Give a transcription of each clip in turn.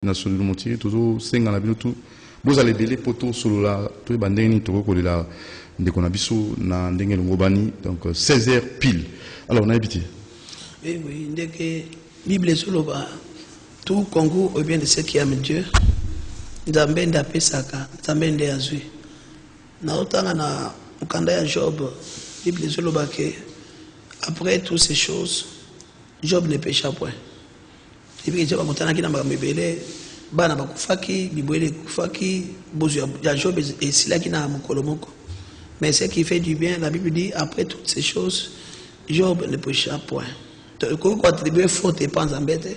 national montier toujours 5 ans la binotu vous allez délai poto solo la to bandeni to ko la de konabiso na ndenge ngobani donc 16h pile alors on a habité oui ndeke bible solo ba tout Congo au bien de ce qui aime Dieu nzambe ndapesaka nzambe nde azwi na otanga na mukanda ya Job bible solo ba ke après toutes ces choses Job ne pécha point. Et puis Job a monté na mebele bana bakufaki bibwele kufaki bozu ya Job et sila ki na mukolo moko. Mais ce qui fait du bien, la Bible dit après toutes ces choses Job ne pécha point. Donc ko attribuer faute et pas embêter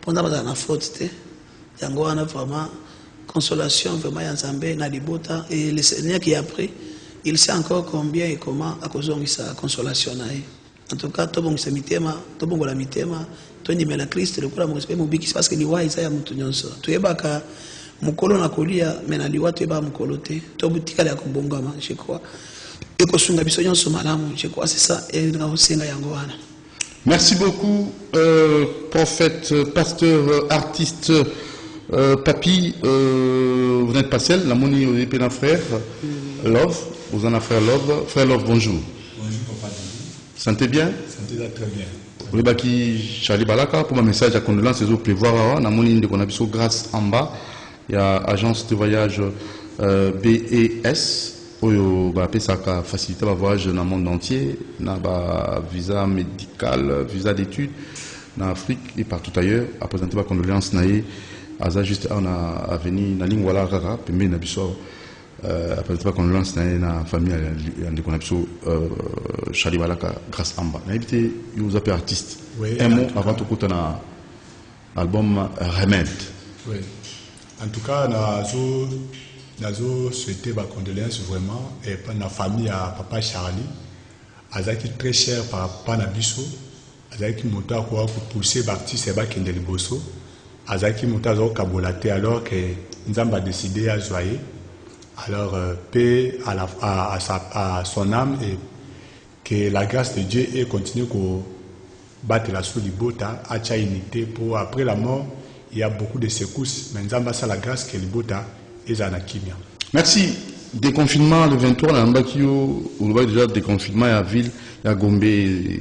pendant na faute yango ana vraiment consolation vraiment ya Nzambe na libota et le Seigneur qui a pris il sait encore combien et comment à cause de sa consolation nae. En tout cas, tout le monde mitema, tout le monde la mitema, tout le monde la Christ, le coup la respect mobile parce que liwa isa mutu nyonso. Tu ebaka mukolo na kolia, mais na liwa tu eba mukolote, to butika ya kumbongama, je crois. Et ko sunga biso nyonso malamu, je crois c'est ça et na osenga yango wana. Merci beaucoup prophète, pasteur, artiste Papi, vous n'êtes pas seul, la moni au épée frère Love, vous en avez frère Love, bonjour. Bonjour papa. Sentez bien? Sentez très bien. Vous avez Charlie Balaka pour un message à condolence, c'est au prévoir. Na moni de konabiso grâce en bas. Il y a agence de voyage BES. Oyo ba pesaka faciliter le voyage dans le monde entier. Na ba visa médical, visa d'études dans Afrique et partout ailleurs. À présenter ba condolence naé. Aza juste on a venu na lingwala rara pembe na biso. Après tout qu'on lance dans la famille de Konapso Charlie Balaka grâce à Amba. N'habitez vous appelez artiste. Oui, un mot avant tout côté na album Remède. Oui. En tout cas, nazo souhaité ma condoléance vraiment et pour la famille à papa Charlie. Azaki très cher par papa Nabiso. Azaki monta quoi pour pousser l'artiste et ba kendeli bosso. Azaki monta zo kabolate alors que Nzamba a décidé à joyer. Alors, paix à son âme et que la grâce de Dieu ait continué à battre la soulibota, à unité pour après la mort, il y a beaucoup de secousses, mais nous avons la grâce que libota et zanakimia. Merci. Déconfinement le 23, on a déjà déconfinement à la ville, à Gombe,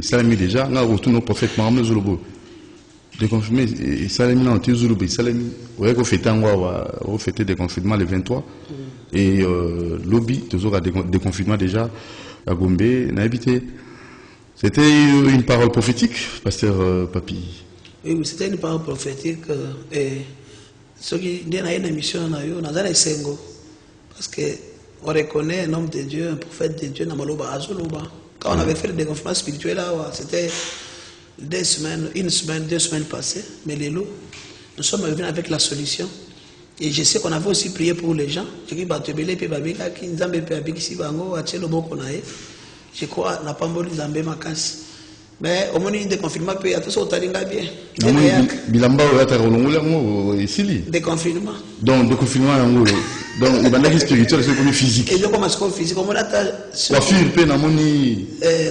Salami déjà, on a retourné au prophète Mahamé Zolobo. Déconfinement, Salami non, Zolobo, Salami, on a fêté déconfinement le 23. Et lobby, toujours à déconfinement déjà à Gombe, n'a habité. C'était une parole prophétique, pasteur Papi. Oui, c'était une parole prophétique. Et ce qui dit dans une émission, on a sengo parce qu'on reconnaît un homme de Dieu, un prophète de Dieu, Namaloba Azoloba. Quand on avait fait le déconfinement spirituel, c'était 2 semaines, 2 semaines passées, mais les lots, nous sommes revenus avec la solution. Et je sais qu'on avait aussi prié pour les gens. Je crois n'a pas mort Zambé Makas. Mais au moment du déconfinement, il y a tout ça au Talinga bien. Bilamba ou déconfinement. Donc, déconfinement, donc, il y a une spirituelle, c'est comme physique. Et donc, comment est-ce qu'on physique? Comment on a coiffure, peine, amoni.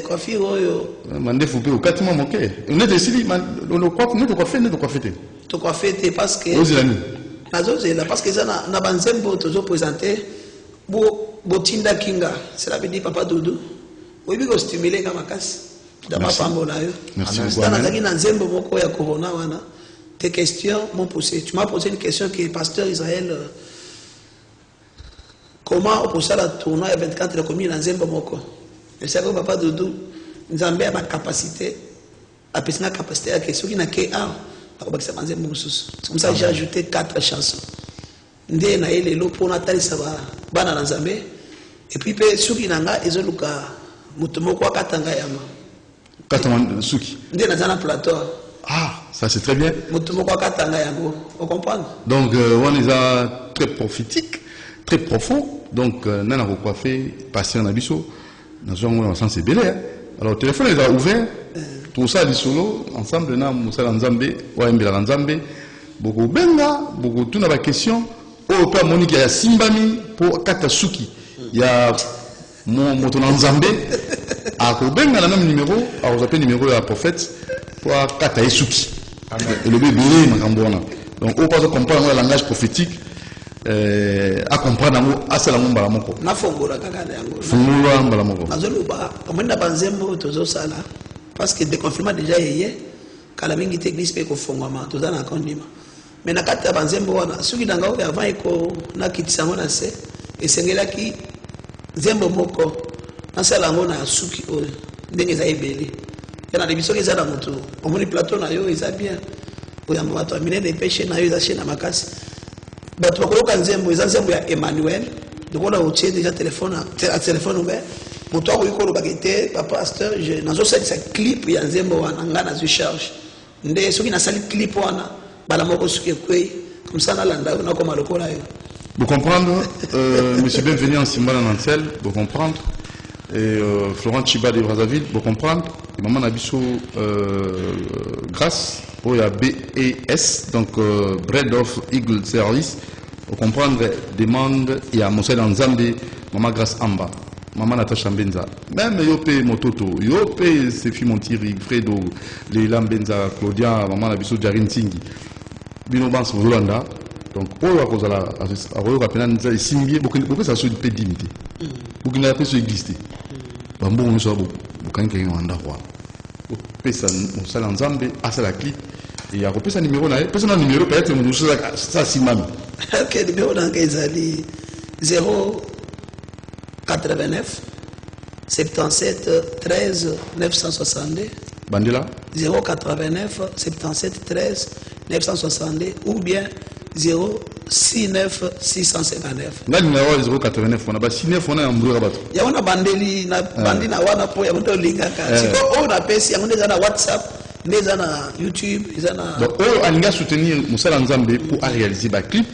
Coiffure, mandé foupé au 4 mois, manqué. On est décidé, on ne croit pas, nous, de quoi faire, de quoi faire, parce que. Parce que ça n'a pas toujours présenté Botinda Kinga, cela veut dire Papa Doudou. Oui, il faut stimuler comme casse. Merci. Tes questions m'ont posé. Tu m'as posé une question qui est pasteur Israël. Comment on peut ça la tournoi 24 communes dans Zembo Moko? Je sais que Papa Doudou, nous avons la capacité, la capacité à question qui n'a qu'un. C'est comme ça que j'ai ajouté 4 chansons. Et puis, ceux qui n'ont pas, ils ont plateau. Ah, ça c'est très bien. Vous comprenez? Donc, on est très prophétique, très profond. Donc, nous avons coiffé, passé en abisso. Nous avons sens belé. Alors, le téléphone est ouvert. Tout ça, du solo, ensemble, nous avons Nzambe, Nzambe, beaucoup benga, beaucoup tout n'a pas question. Au père Monique, il y a Simbami pour Katasuki. Il y a mon Nzambe. À Kobenga, le même numéro, à vous appeler numéro de la prophète pour Kataesuki. Et le bébé, Donc, on peut comprendre le langage prophétique, à comprendre à cela mon balamoko. Na fongola kaka yango. Fongola balamoko. Nazoluba, amenda banzembo tozo sala parce que déconfinement déjà yeye kala mingi te église pe ko fongama toza na kondima. Mais na kata banzembo wana suki danga o avant eko na kitisa ngona se esengelaki zembo moko na sala ngona suki o ndenge za ebele. Yana de biso eza na moto. Omoni plateau na yo eza bien. Oyamba bato amine de péché na yo eza chez na makasi. Bato bakoloka nzembo eza nzembo ya Emmanuel. Donc on a aussi déjà téléphone ouvert. Mon toit où il bagité papa pasteur je nazo sali sa clip ya nzembo wana nga na zu charge. Nde soki na sali clip wana bala moko suki kwei comme ça na landa na koma lokola yo. Vous comprendre monsieur bienvenu en Simbala Nantel, vous comprendre et Florent Chiba de Brazzaville, vous comprendre et maman Nabiso grâce au BES donc Bread of Eagle Service. Vous comprendre demande et à Moussa dans Zambie, maman grâce Amba, maman Natacha Benza. Même Yopé Mototo, Yopé Sefi Montiri, Fredo, Leila Benza, Claudia, maman Nabiso Jarine Tingi. Bino Bans Volanda. Donc, on va causer la rappeler que c'est simbié, beaucoup ça soit de dignité. Beaucoup n'a pas sur exister. Bambo on soit beaucoup quand quelqu'un en droit. Pesa on s'allait en Zambie, à la clip. Et il y a repris sa numéro là, personne n'a numéro peut-être nous ça si mam. OK, numéro dans Kaizali 089 77 13 962 Bandela 089 77 13 962 ou bien 069 659. Nga numéro 089 on a ba 69 on a mbura bato. Ya wana bandeli na bandi na wana po ya mto lingaka. Siko on a pesi ya ndeza na WhatsApp, ndeza na YouTube, ndeza na donc on alinga soutenir Moussa Nzambe pour réaliser ba clip.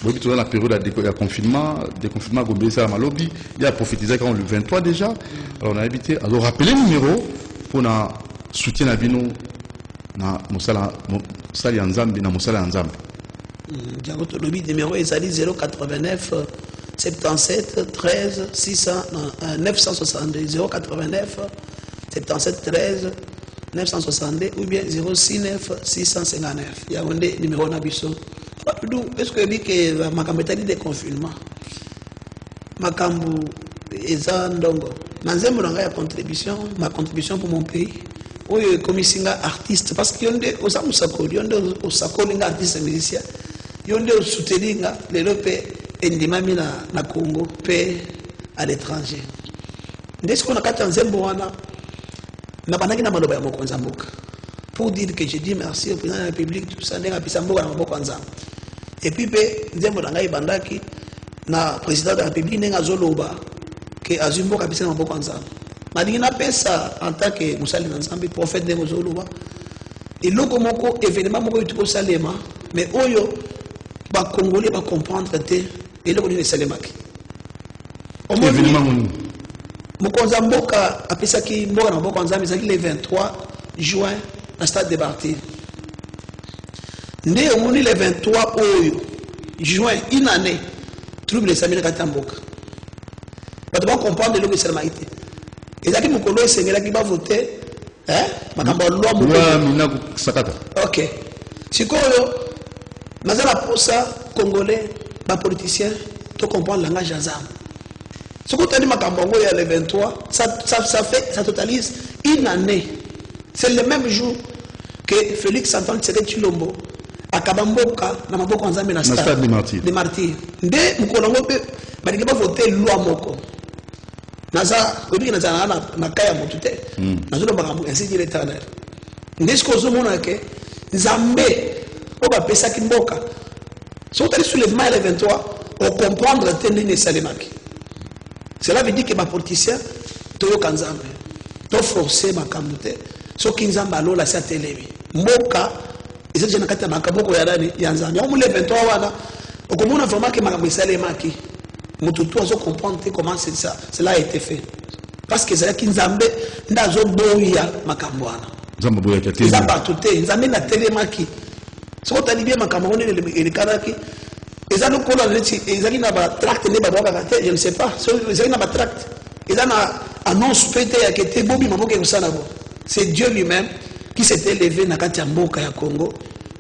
Bon, dans la période de confinement, déconfinement Gombe ça malobi, il a prophétisé quand le 23 déjà. Alors on a habité alors rappeler le numéro pour na soutien à bino na Moussa Nzambe na Moussa Nzambe. Le numéro est 089 77 13 962 089 77 13 962 ou bien 069 659. Il y a un numéro nabiso. Est-ce que que makambo etali de confinement makambo eza ndongo na nzembo na ngai ya contribution ma contribution pour mon pays oyo ekomisinga artiste parce que yonde oza musakoli yonde osakoli nga artiste musicien yonde osoutenir nga lelo pe endimami na Congo pe à l'étranger ndesi ko na kati ya nzembo wana na banaki na maloba ya mokonzi mboka pour dire que je dis merci au président de la République tout ça ndenga pisa mboka na mboka nzambe et puis pe nzembo na ngai bandaki na président de la République ndenga zoloba que azumbo kabisa na mboka nzambe malingi na pesa en tant que musali na nzambe prophète ndengo zoloba eloko moko événement moko yutuko salema mais oyo ba congolais ba comprendre te eloko ni salemaki événement mokonzi mboka apesaki mboka na mboka nzambe ezaki le 23 juin na stade de Barthé. Né au le 23 juin, une année, trouble les amis de Katamboka. Vous devez comprendre le que c'est la maïté. Et là, qui me connaît, c'est là qui va voter. Hein? Ma loi, ok. Si quoi, nous avons pour ça, Congolais, les politiciens, tu comprends le langage d'Azam. Ce que tu as dit, il y a le 23, ça totalise une année. C'est le même jour que Félix Antoine Tshisekedi Tshilombo à Kabamboka, na maboko nzambe na stade de martyrs. Nde mukolongo pe balingi ba voter loi moko. Naza obi na zana na kaya motute. Nazo lo bakambo ainsi dire l'éternel. Nde ce qu'on mona ke nzambe o ba pesa ki mboka. So tali soulèvement le 23 on comprendre tendine salemaki. Cela veut dire que ba politicien toyo kanzambe. To forcer makambo te. So kinzamba alola sa telemi mboka ezali na kati ya makaboko ya nani ya nzambe au le 23 wana okomona vraiment que makambo esalemaki mutu tu azo comprendre comment cela a été fait parce que ezali kinzambe ndazo boya makambo wana nzambe boya te nzambe te nzambe na telemaki so tali bien makambo ngone le kanaki ezali kola leti ezali na ba tract ne ba boka te je ne sais pas so ezali na ba tract ezali na annonce pété ya kete bobi mamoke kusana bo. C'est Dieu lui-même qui s'est élevé dans la Mboka ya Congo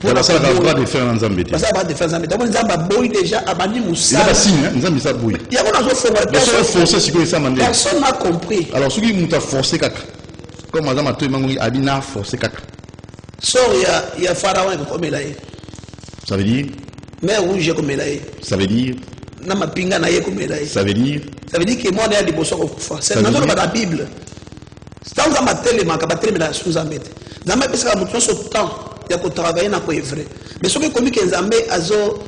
Voilà, ça va pas de faire un Nzambe. Ça va de faire un Nzambe. Donc Nzambe boy déjà abandi Moussa. Il y a signe, Nzambe ça boy. Il y a un autre forcé. Personne n'a compris. Alors ceux qui m'ont forcé kaka. Comme Nzambe toi mango abina forcé kaka. Sort il y a Pharaon comme là. Ça veut dire mais rouge comme là. Ça veut dire na mapinga na ye comme là. Ça veut dire que moi on est liboso kufa. C'est dans la Bible. C'est dans la télé ma kabatele na sous Nzambe. Nzambe pesa mutu so temps. Il y a travailler na ko vrai mais ce que comme que Nzambe azo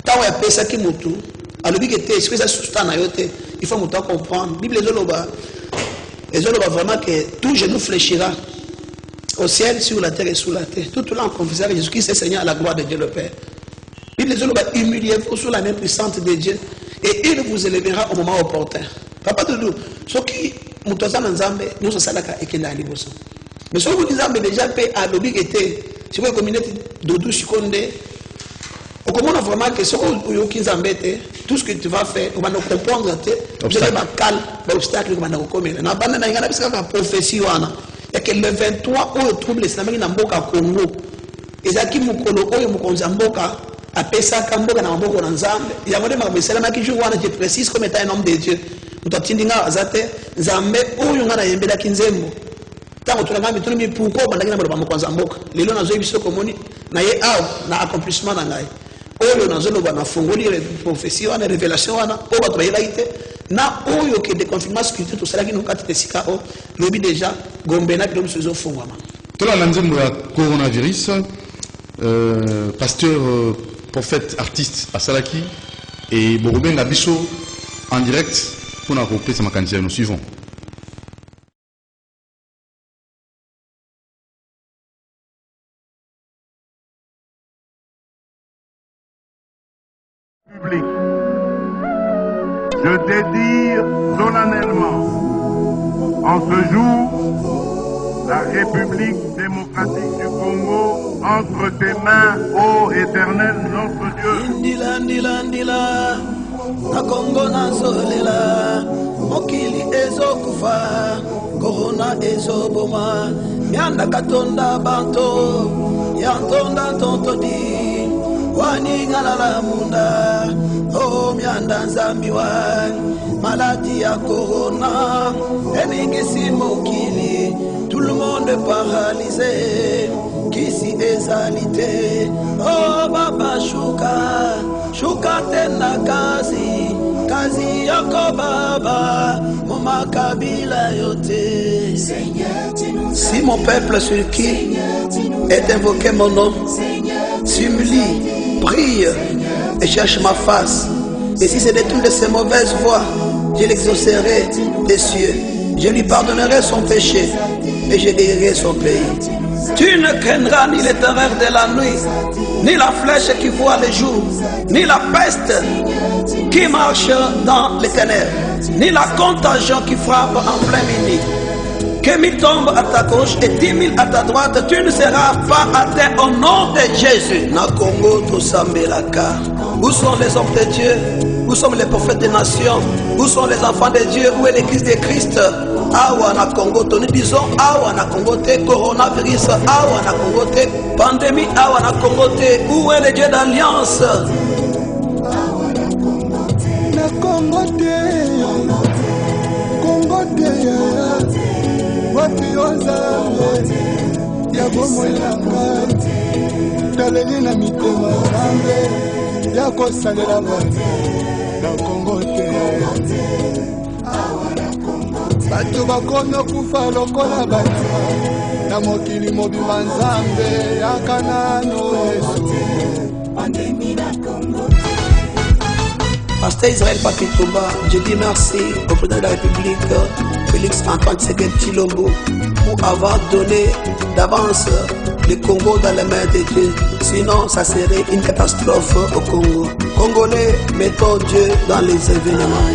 tawa pesa ki mutu alobi que te ce que ça sustain na yote il faut mutu comprendre Bible ezoloba vraiment que tout genou fléchira au ciel sur la terre et sous la terre tout là en confessant que Jésus-Christ est Seigneur à la gloire de Dieu le Père. Bible ezoloba humiliez-vous sous la main puissante de Dieu et il vous élèvera au moment opportun. Papa Doudou ce qui mutu za Nzambe nous salaka ekenda liboso. Mais si vous dites déjà à l'objet était, si vous communauté Doudou Chikonde, on comprend vraiment que ce que tout ce que tu vas faire, on va nous comprendre, vous allez calme, l'obstacle que vous allez commettre. Dans la prophétie, il y a que le 23 au trouble l'islam qui n'a pas Congo. Et ça qui m'a colo au Mokonzamboka, à Pessa Kamboka dans Mboka Nzambe. Il y a des gens qui jouent, je précise comme étant un homme de Dieu. Nous t'attendons à Zate, Zambé, ou Yongana Yembeda Kinzembo. Pourquoi les gens ont vu communiqué na accomplissement na ngai oyo nazoloba na fongoli prophétie wana révélation wana o ba toyela ite na oyo ke de confirmation scripture to sala ki no kati tesika o lobi déjà gombe na bilom sezo fongwama to la nzembo ya coronavirus pasteur prophète artiste asalaki et borubenga biso en direct pour na kopesa makanisi nous suivons. Je dédie solennellement en ce jour la République démocratique du Congo entre tes mains, ô Éternel notre Dieu. Ndila ndila ndila na Congo nazolela mokili ezokufa corona ezoboma mianda katonda banto yantonda tontodi waningala la munda oh mianda nzambiwa maladie ya corona eningisi mokili tout le monde paralysé kisi ezalité oh baba shuka tena kazi yako baba mumakabila yote. Si mon peuple sur qui est invoqué mon nom s'humilie, prie et cherche ma face, et si c'est détourné de ses mauvaises voies, je l'exaucerai des cieux, je lui pardonnerai son péché et je guérirai son pays. Tu ne craindras ni les terreurs de la nuit, ni la flèche qui voit le jour, ni la peste qui marche dans les ténèbres, ni la contagion qui frappe en plein midi. Que 1000 tombent à ta gauche et 10 000 à ta droite, tu ne seras pas atteint au nom de Jésus. Na Congo to Sambelaka. Où sont les hommes de Dieu? Où sont les prophètes des nations? Où sont les enfants de Dieu? Où est l'église de Christ? Awa na Congo to, nous disons awa na Congo te, coronavirus awa na Congo te, pandémie awa na Congo te. Où est le Dieu d'alliance? Na Congo te, wapi ozambe ya bomoi na ngai taleli na mitema nzambe ya kosalela bato na Kongo te. Bato bakona kufa lokola batima na mokili mobimba nzambe yaka nano Yesu. Pasteur Israël Papitoba, je dis merci au président de la République, Félix Antoine Tshisekedi Tshilombo, pour avoir donné d'avance le Congo dans les mains de Dieu. Sinon, ça serait une catastrophe au Congo. Congolais, mettons Dieu dans les événements.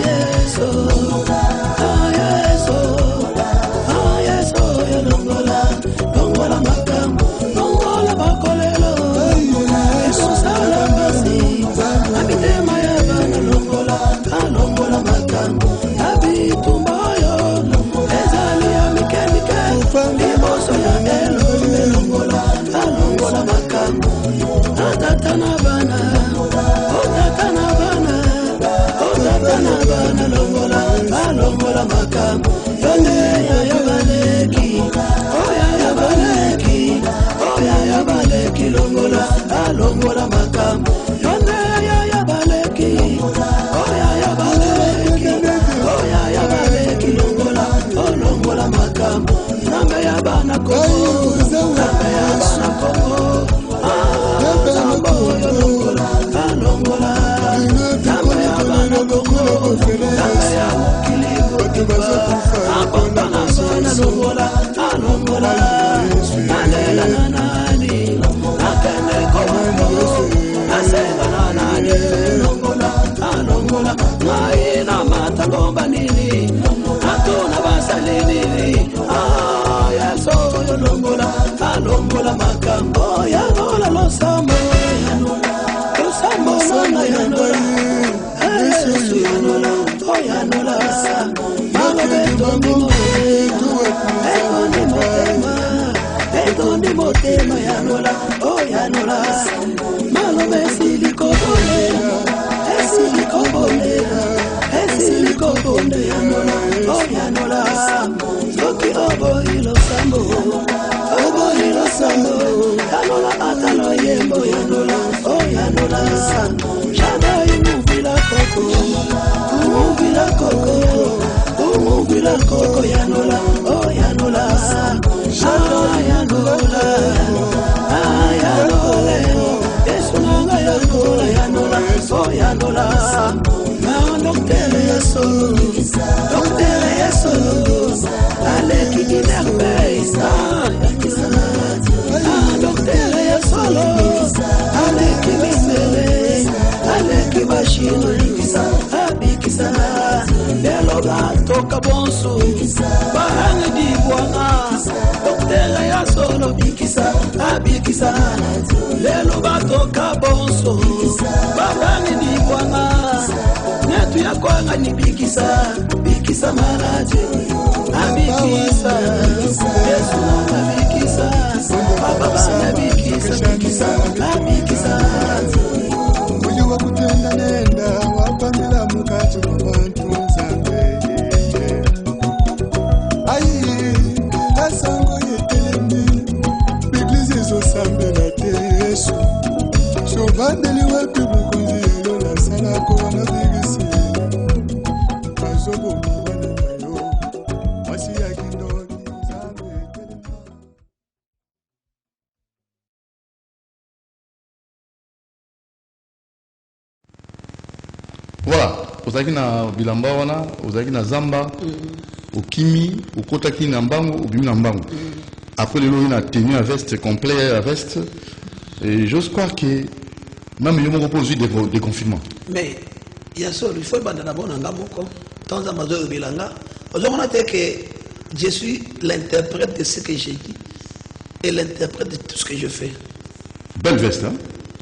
Longola Bolona yanola Yesu yanola Oh yanola Malobe tondi motema Etondi motema yanola Oh yanola Malobe siliko bonde yanola Oh yanola Soki obo ilo sambo Yanola atalo yembo yanola Oh yanola Shada imuvila koko yanola Oh yanola yanola Yesu nanga yanola Oh yanola Docteur Yasolo Aleki di merveille Docteur Yasolo Aleki misele Aleki machine Abikisa Belo gato kabonso Bahangi di buanga Docteur Yasolo Bikisa Abikisa Belo gato kabonso Bahangi di buanga Netu ya kwanga ni bikisa maraje Abikisa Yesu abikisa Baba abikisa Uyu wakutenda nenda wapamila mukati mwabantu nzambe Ayi lasango yetelemi Biglize zosambe na te Yesu Sovandeli wapi bukunzi Lola salako wana bigisi Azobo mwana nayo Wasi ya kindoni nzambe yetelemi Voilà, ozaki na bilamba wana, ozaki na zamba, okimi, okotaki na mbango, obimi na mbango. Après le lot, il a tenu la veste complet, la veste. Et j'ose croire que même il y a un des confinements. Mais il y a ça, il faut que d'abord n'angamoko. Tant à mazo bilanga. Aujourd'hui on a dit que je suis l'interprète de ce que j'ai dit et l'interprète de tout ce que je fais. Belle veste, hein?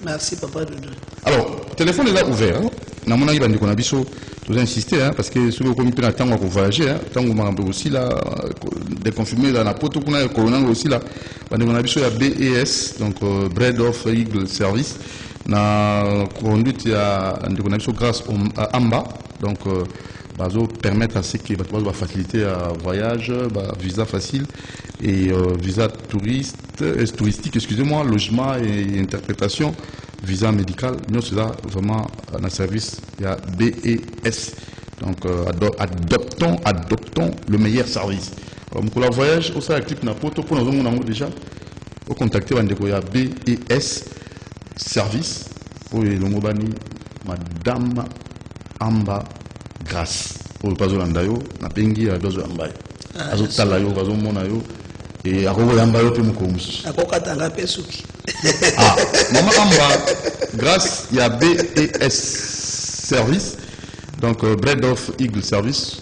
Merci papa de Dieu. Alors, le téléphone est là ouvert. Hein? Na mona ibandi kona biso tous insister hein, parce que celui comme pena tango ko voyager hein, tango marambe aussi là déconfirmé là na poto kuna corona aussi là bandi kona biso ya BES donc Bread of Eagle Service na conduite ya ndikona biso grâce à Amba donc bazo permettre à ce que bato va faciliter à voyage bah, visa facile et visa touristique excusez-moi logement et interprétation visa médical, nous c'est là vraiment un service, il y a BES. Donc adoptons le meilleur service. Alors pour le voyage, on s'est clip na poto pour nous avons déjà au contacter il y a BES service pour le mobani Madame Amba Grâce. Pour le pazo landayo na pengi à dozo ambaye. Azo talayo bazo mona yo et arobo ambayo pe mukomus. Akokatanga pesuki. Ah, Maman Amba, grâce il y a BES Service, donc Bread of Eagle Service.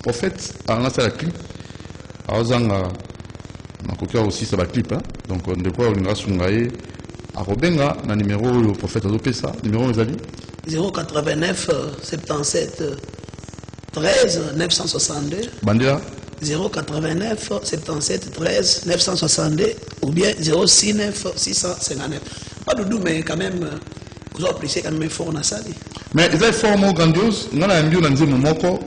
En fait, on a fait la clip. On a aussi ça va clip. Donc on a quoi on a sungaye. À Robenga, na numéro le prophète Azopesa, numéro les amis 089 77 13 962. Bandela 089 77 13 962 ou bien 069 659. Pas de doute, mais quand même, vous appréciez quand même fort dans ça. mais ils ont fort grandiose. On a un bio dans le Momoko.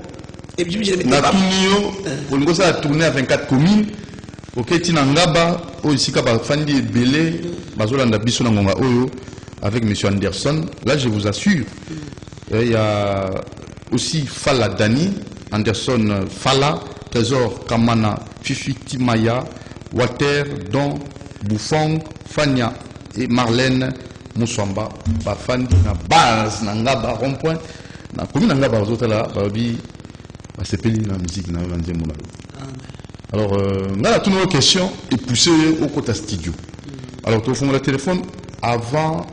Et puis je Na Tunio, on nous a tourné à 24 communes. Ok, Tinangaba, ici Kaba Fandi Belé, Bazolanda Bissonangonga Oyo, avec M. Anderson. Là, je vous assure, il y a aussi Fala Dani, Anderson Fala, Trésor Kamana, Fifi Timaya, Water, Don, Bouffong, Fania et Marlène Moussamba, Bafan, na base, Nangaba, rond-point, na commune Nangaba, là, Babi, c'est payé la musique, na Nzemona. Alors, on a toutes nos questions et poussé au côté studio. Alors, tu fais le téléphone avant.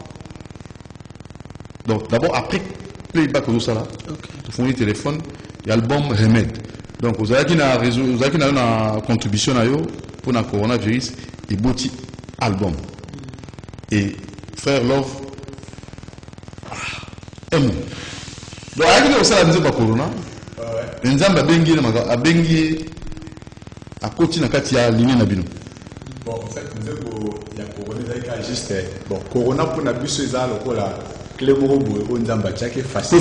Donc, d'abord, après playback, tout ça là, tu fais le téléphone et l'album Remède. Donc, vous avez une contribution pour le coronavirus et beauty album. Et Frère Love, un mot. Donc, avec nous, ça, la musique, corona. Nzamba abengi à côté na kati ya ligne na bino. Bon, en fait, il y a corona juste bon corona pour na biso ezala lokola clé moko boye o nzamba tiake facile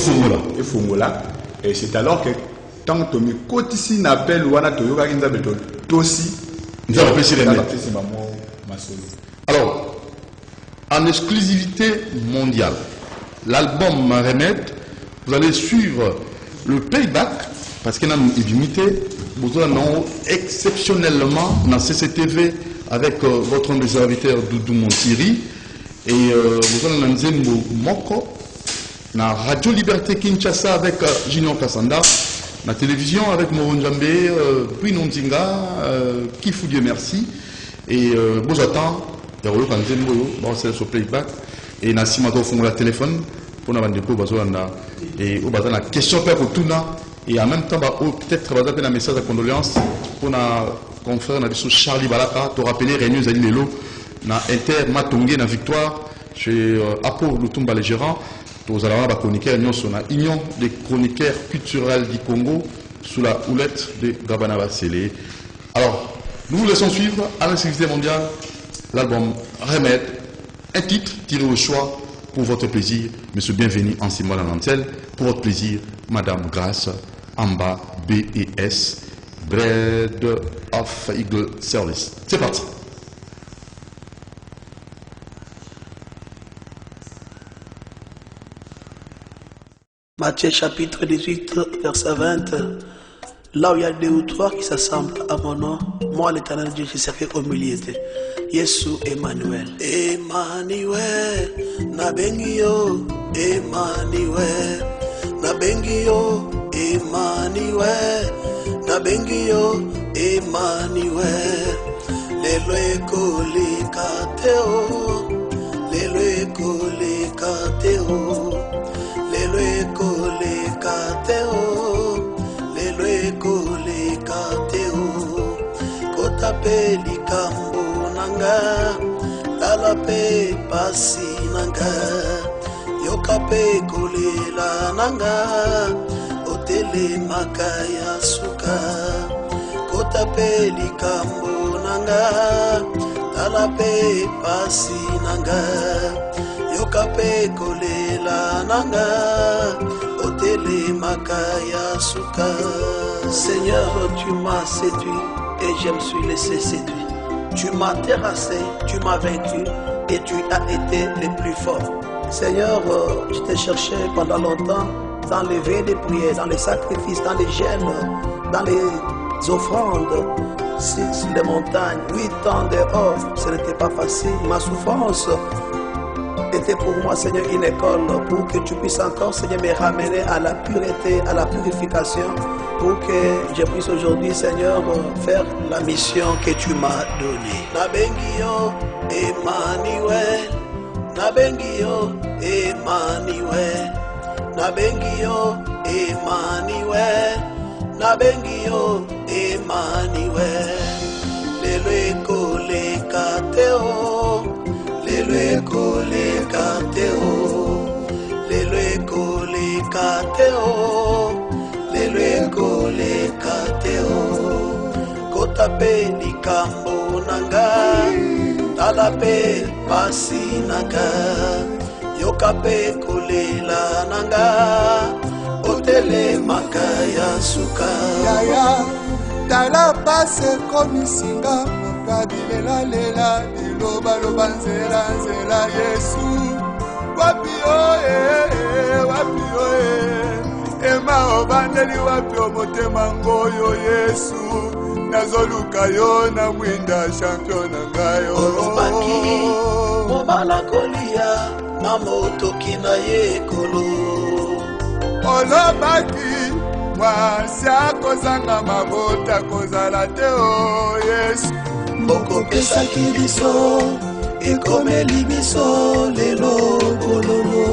et fungola et c'est alors que tant que mi kotisi na appel wana toyoka nzambe to tosi nzamba pesi les mains. Alors, en exclusivité mondiale, l'album Remède, vous allez suivre le playback parce qu'il y a une limité. Vous allez exceptionnellement dans CCTV avec votre serviteur Doudou Montiri et vous allez dans Zembo Moko, dans Radio Liberté Kinshasa avec Junior Kassanda, la télévision avec Moron Djambe, puis Nondinga, Kifou Dieu merci et vous attendez. C'est le playback et na simato fongo la téléphone pour na bandeko bazolanda et au bazana question pour tuna et en même temps peut-être bazana un message de condoléances pour na confrère na biso Charlie Balaka to rappeler réunion zali lelo na Inter Matongé na victoire chez Apo Lutumba les gérants to zala ba chroniqueur nyonso na union des chroniqueurs culturels du Congo sous la houlette de Gabana Basele. Alors nous vous laissons suivre à l'insécurité mondiale l'album Remède, un titre tiré au choix pour votre plaisir, Monsieur Bienvenu en Simon Nantel, pour votre plaisir, Madame Grace, Amba, BES, Bread of Eagle Service. C'est parti. Matthieu chapitre 18, verset 20. Là où il y a 2 ou 3 qui s'assemblent à mon nom, moi l'Éternel Dieu, je serai au milieu d'eux. Yesu Emmanuel. Emmanuel, Nabengio, Emmanuel, Nabengio, Emmanuel, Nabengio, Emmanuel. Lelo ekolikateo, lelo ekolikateo, lelo ekolikateo. Kotape likambo nanga, lalape pasi nanga, yokape kolela nanga, otele makaya suka. Kotape likambo nanga, lalape pasi nanga, yokape kolela nanga, otele makaya suka. Seigneur, tu m'as séduit et je me suis laissé séduire. Tu m'as terrassé, tu m'as vaincu et tu as été le plus fort. Seigneur, je t'ai cherché pendant longtemps dans les veillées de prière, dans les sacrifices, dans les gènes, dans les offrandes, sur les montagnes. 8 ans dehors, ce n'était pas facile. Ma souffrance était pour moi, Seigneur, une école pour que tu puisses encore, Seigneur, me ramener à la pureté, à la purification, pour que je puisse aujourd'hui, Seigneur, faire la mission que tu m'as donnée. Nabengio, Emmanuel, Nabengio, Emmanuel, Nabengio, Emmanuel, Nabengio, Emmanuel, Lelo lekateo, Lelo lekateo, Lelo lekateo, Lelo lekateo. Kotape likambo nanga, talape pasi nanga, yokape kolela nanga, otele makaya suka. Yaya, tala pase komisinga, kabilela lela, liloba loba nzela nzela Yesu. Wapi oe, ema obandeli wapi omotema ngoyo Yesu. Nazoluka yo na mwinda champion ngayo. Olobaki, mobala kolia, mamotoki na yekolo. Olobaki, mwasi akozanga mabota kozala te o Yesu. Okopesaki biso, ekomeli biso lelo bololo.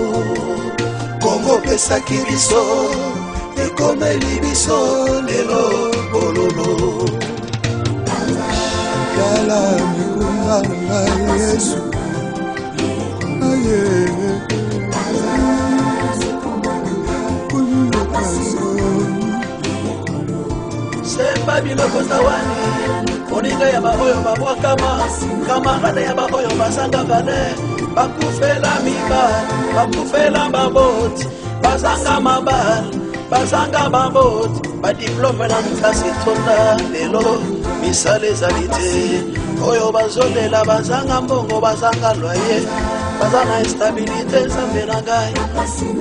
Okopesaki biso, ekomeli biso lelo bololo. Kala mikunga na Yesu. Aye. sema biloko zawani moninga ya baoyo babwakama kamarade ya baoyo bazanga vale bakufela mibali bakufela baboti bazanga mabali bazanga baboti badiplome na mkasi tonda lelo misala ezali te oyo bazolela bazanga mbongo bazanga loye bazanga estabilite nzambe na ngai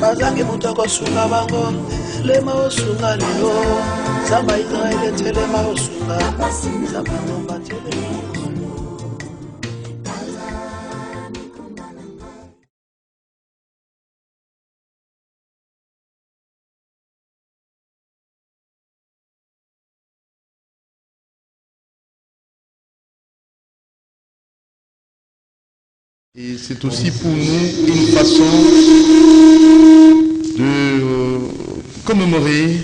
bazangi moto akosunga bango lema osunga lelo zamba Israele telema osunga zamba nomba telema. Et c'est aussi pour nous une façon de commémorer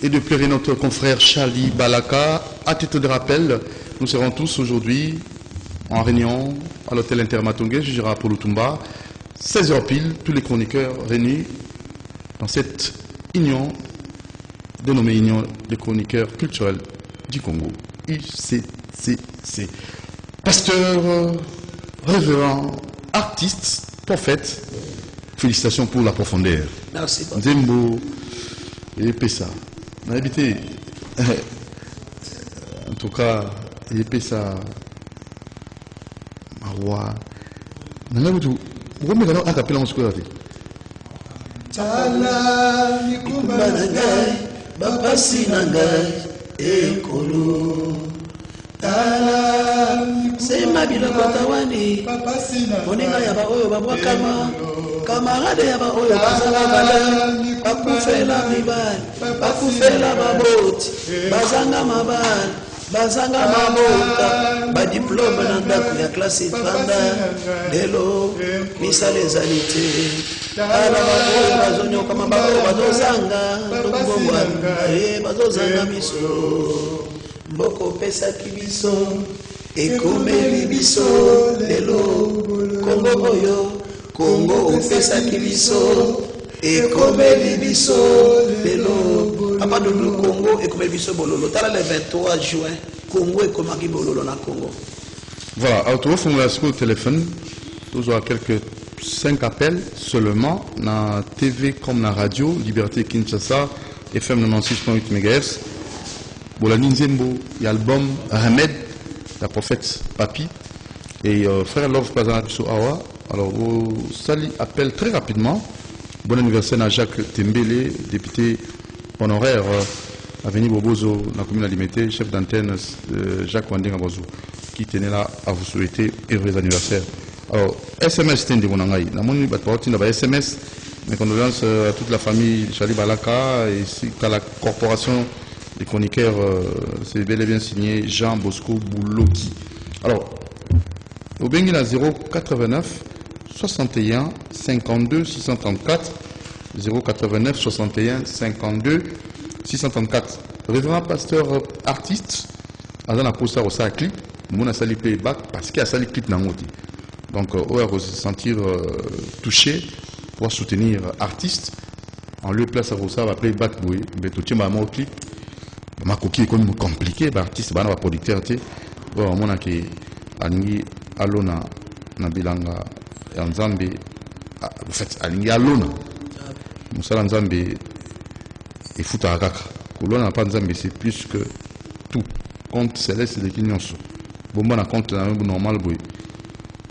et de pleurer notre confrère Charlie Balaka. À titre de rappel, nous serons tous aujourd'hui en réunion à l'hôtel Intermatongé, Jugera pour Lutumba, 16h pile, tous les chroniqueurs réunis dans cette union dénommée Union des chroniqueurs culturels du Congo, UCCC. Pasteur, révérend, artiste, prophète, félicitations pour la profondeur. Merci. Nzembo et Pessa. On a habité, en tout cas, et Pessa, Marois. On a habité, pourquoi on a appelé en scolarité? Tala mikumba na ngai bapasi na ngai ekolo tala sema biloko tawani moninga ya baoyo babwakama kamarade ya baoyo bazanga bala bakufela mibali bakufela baboti bazanga mabali bazanga mabota badiplome na ndako ya klase etanda lelo misala ezali te ala baoyo bazonyoka mabaoyo bazozanga ndokubongwana bazozanga miso mboko opesaki biso ekomeli biso lelo kongo oyo kongo opesaki biso ekomeli biso lelo papa doudou Congo ekomeli biso bololo tala le 23 juin Congo ekomaki bololo na Congo. Voilà, alors tu vois au téléphone, tu as quelques 5 appels seulement na TV comme na radio Liberté Kinshasa FM 96.8 MHz. Bolani Nzembo, il y a l'album Remède, la prophète Papi et frère Love Pazana Biso Awa. Alors Sali appelle très rapidement. Bon anniversaire à Jacques Tembele, député honoraire Avenue Bobozo, dans la commune alimentée, chef d'antenne Jacques Wanding Abozo, qui tenait là à vous souhaiter heureux anniversaire. Alors, SMS Tendi Monangaï, la moni batouati n'a SMS, mes condoléances à toute la famille Charlie Balaka et à la corporation des chroniqueurs, c'est bel et bien signé Jean Bosco Bouloki. Alors, au Benguina 089 61 52 634 089 61 52 634. Révérend pasteur artiste, Azan a posé au sa clip, mon a sali playback parce qu'il a sali clip n'angoti. Donc, on va se sentir touché pour soutenir artiste. En lieu de place à ça, va playback, oui, mais tout le monde a clip. Ma coquille est comme compliqué, artiste, bah, producteur, tu sais. Bon, mon a qui alingi alona na bilanga ya Nzambe, en fait, alingi alona. Musala Nzambe et futa kaka. Kolona pas Nzambe, c'est plus que tout. Compte céleste de Kinyonso. Bon, on a compte normal, boy.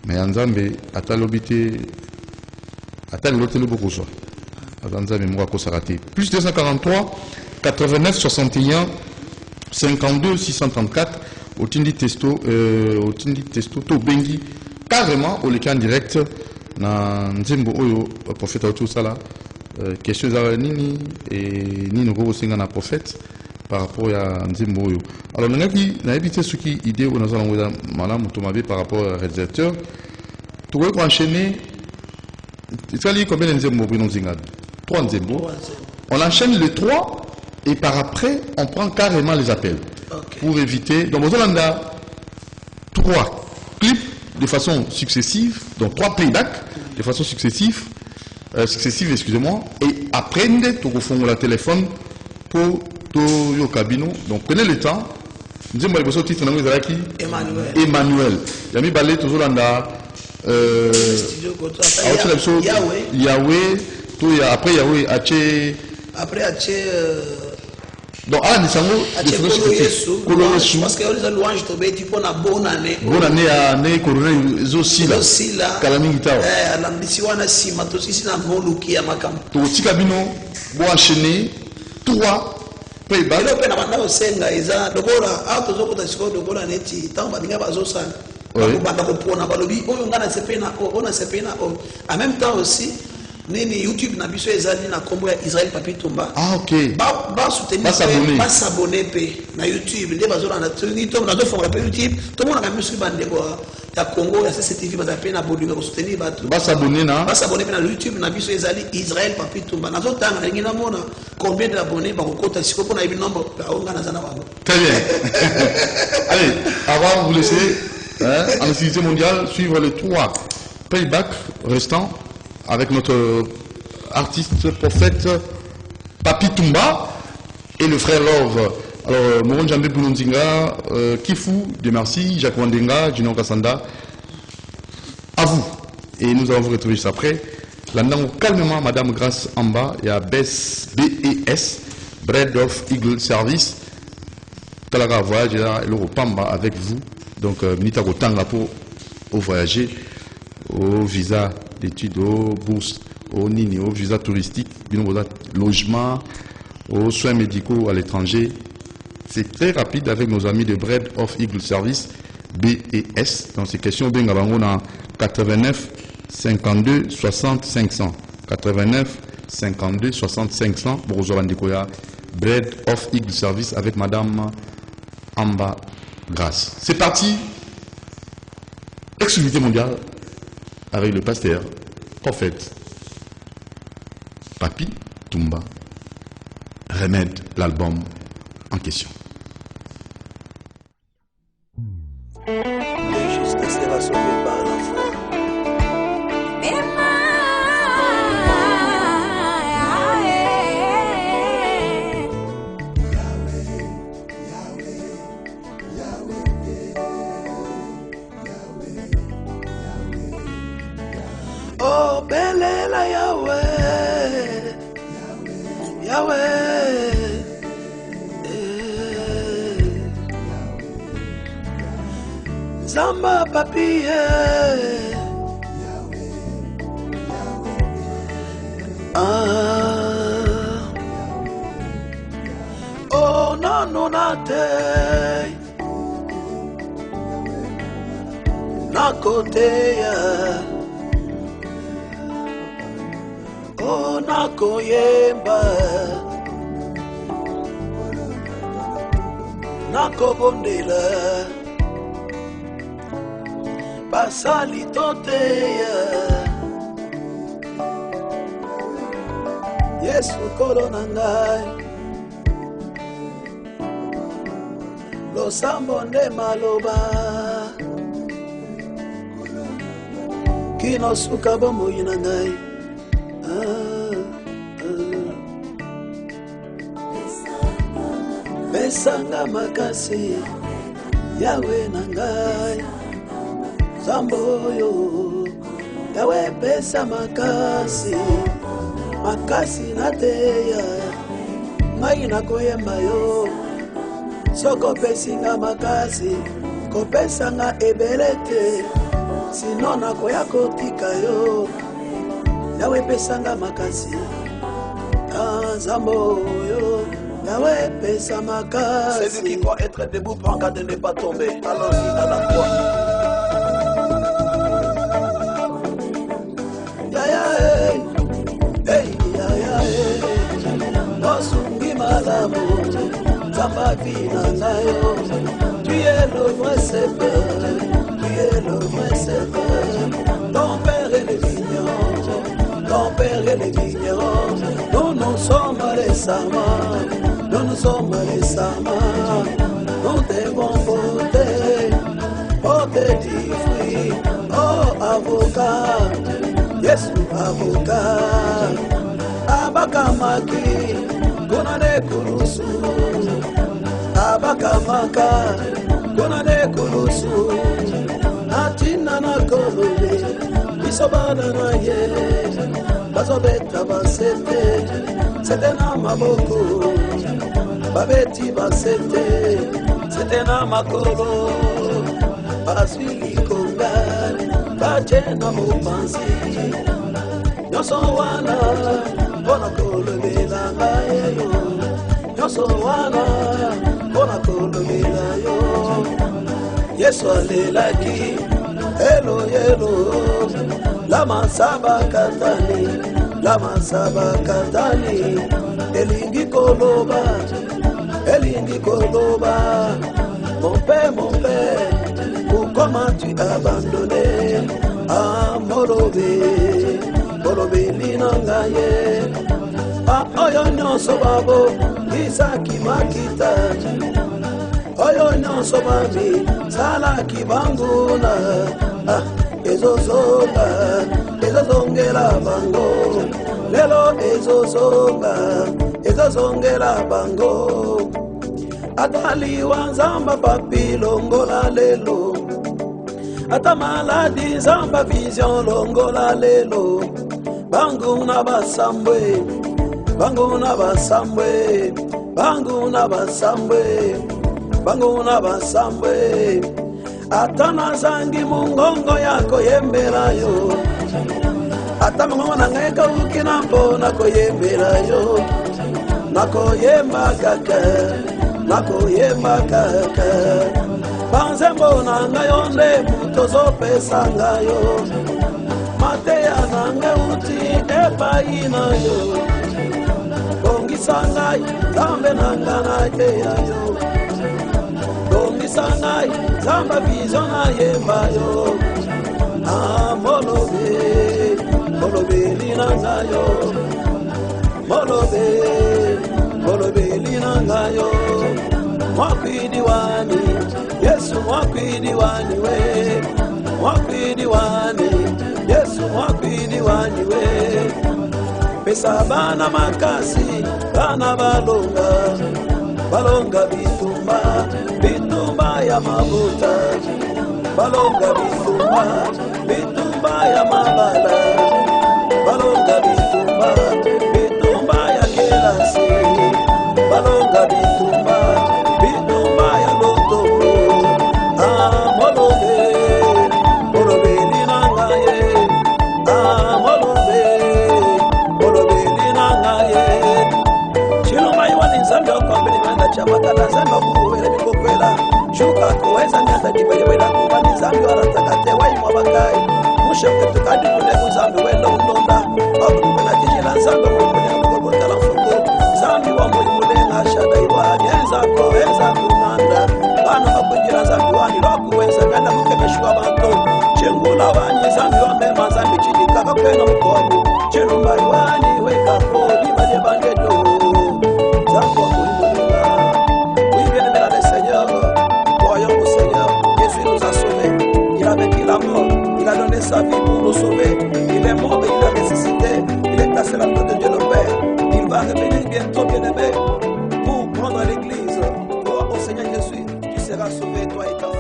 Mais Nzambe, atalobité, atalobité le beaucoup soit. Nzambe mwa kosarate. Plus 243 89 61 52 634 au Tindi Testo to bengi carrément au lekan direct na Nzembo oyo prophète autour ça là question za nini et nini ko singa na prophète par rapport à Nzembo oyo. Alors ngaki na éviter ce qui idée on a ngoza malamu to mabe par rapport au réalisateur to ko enchaîner il combien de Nzembo pour nous zinga 3 Nzembo. On enchaîne les 3 et par après on prend carrément les appels. Okay. Pour éviter. Donc, on a 3 clips de façon successive, donc 3 playbacks de façon successive, excusez-moi, et après, on a la téléphone pour le cabinet. Donc, prenez le temps Nzembo le bosso titre nango ezalaki Emmanuel. Emmanuel. Yami balé toujours landa Studio Koto. Yahweh. Yahweh. Tout après Yahweh ache. Après ache. Donc ah nisango. Kolo Yesu. Parce que les louanges tombent tu pour na bonne année. Bonne année à ne corona zosila. Zosila. Kalamingi tao. Alambisi wana sima to sisi na moluki ya makam. To tika bino bo enchaîner 3 payback. Elo pe na banda osenga eza dokola auto zokota siko dokola neti tamba dinga bazosana. Banda kopona balobi oyo ngana sepena ona sepena en même temps aussi nini YouTube na biso ezali na kombo ya Israel Papi Tumba. Ah OK. Ba soutenir ba s'abonner pe na YouTube nde bazona na to na do fonga pe YouTube to mona ka biso bande ko ya Congo ya CCTV ba pe na bolinga ko soutenir bato. Ba s'abonner pe na YouTube na biso ezali Israel Papi Tumba. Na zo tanga ngi na mona combien d'abonnés ba ko kota siko pona ibi nombre ba ngana zana bango. Très bien. Allez, avant vous laisser en activité mondiale suivre les 3 paybacks restants avec notre artiste prophète Papi Tumba et le frère Love. Alors, Moron Djambe Boulondinga, Kifu, de merci, Jacques Wandenga, Gino Kassanda, à vous. Et nous allons vous retrouver juste après. Là, calmement, Madame Grace Amba, il y a BES, Bread of Eagle Service. Talaga voyage, et l'Europamba avec vous. Donc, Minita Rotanga pour voyager au visa d'études, aux bourses, au nini, au visa touristique, logement, aux soins médicaux à l'étranger. C'est très rapide avec nos amis de Bread of Eagle Service, BES. Dans ces questions, on a 89 52 60 500. 89 52 60 500. Bread of Eagle Service avec Madame Amba Grace. C'est parti. Exclusivité mondiale avec le pasteur, prophète, Papi Tumba, remède l'album en question. Le juste sera sauvé par la foi. Oh, Belela Yahweh, Yahweh, Zamba Papi, oh, no, nate, nakoteya. Oh, nakoyemba, nakobondela, basali toteya, Yesu kolo na ngai, losambo nde maloba, kino suka bomoi na ngai. Pesanga makasi Yahweh na ngai Zamboyo Yahweh pesa makasi Makasi na teya Ngai na koyemba yo Soko pesinga makasi Kopesanga ebelete Sino na koya kotika yo Yahweh pesanga makasi Zamboyo Yahweh pesa makasi. Celui qui croit être debout prend garde de ne pas tomber. Allons-y à la croix. Nosungi malamu Zambavi nangayo. Tu es le vrai Seigneur. Tu es le vrai Seigneur. Ton père est le vigneron. Ton père est le vigneron. Nous sommes les serments. Nous sommes les serments. Nous devons porter du fruit. Oh avocat, Yesu avocat. Abakamaki, kunane kurusu. abakamaka kuna de kulusu atina na kolole bisobana na ye bazobeta basete sete na maboko babeti basete sete na makolo baswili konga bajena mopansi nyoso wana bona kolobela ngayo nyoso wana bona kolobela yo Yesu alelaki elo yelo lama saba katani elingi koloba mon père comment tu as abandonné molobe linangaye oyo nyonso babo isaki makita oyo nyonso babi salaki banguna ezozongela bango lelo ezozongela bango ataliwa nzamba papi longola lelo ata maladi nzamba vision longola lelo banguna basambwe ata nazangi mungongo yako yembela yo ata mungongo nangai kauki na mpona koyembela yo nakoyemba kaka banzembo nanga yo nde mutozopesa ngayo mateya nanga uti epai na yo bongisa ngai nzambe nanga nayeya yo bongisa ngai nzamba vision nayemba yo molobe linanga yo molobe linanga yo mwakwidi wani Yesu mwakwidi wani we mwakwidi wani Yesu mwakwidi wani we pesa bana makasi bana balonga bitumba ya mabuta balonga bitumba ya mabala balonga bitumba ya kelasi balonga bitumba ya loto molobe linanga ye molobe linanga ye chiluma iwani nzambe wakwambeni manda chamatala nzambe wakuwele mikokwela shuka kuweza nyata kibayewela kubani nzambe waratakate waimwa bakai musheke tukadi kule muzambe wela undonda wakutumena jijila nzambe mwimule mkogotala mfuko nzambe wa mwimule ngashada iwani enza kunanda bana bakujira nzambe wani lwakuweza ganda mukemeshwa banto chengula wani nzambe wa mema nzambe chidikaka kwena mkoani chiluma iwani wekako libaje bangedo nzambe wa mwimule oui bien aimé le Seigneur croyons au Seigneur Jésus nous a sauvés il a vaincu la mort il a donné sa vie pour nous sauver il est mort et il a ressuscité il est assis à la droite de Dieu le Père il va revenir bientôt bien aimé pour prendre l'église crois au Seigneur Jésus tu seras sauvé toi et ta famille.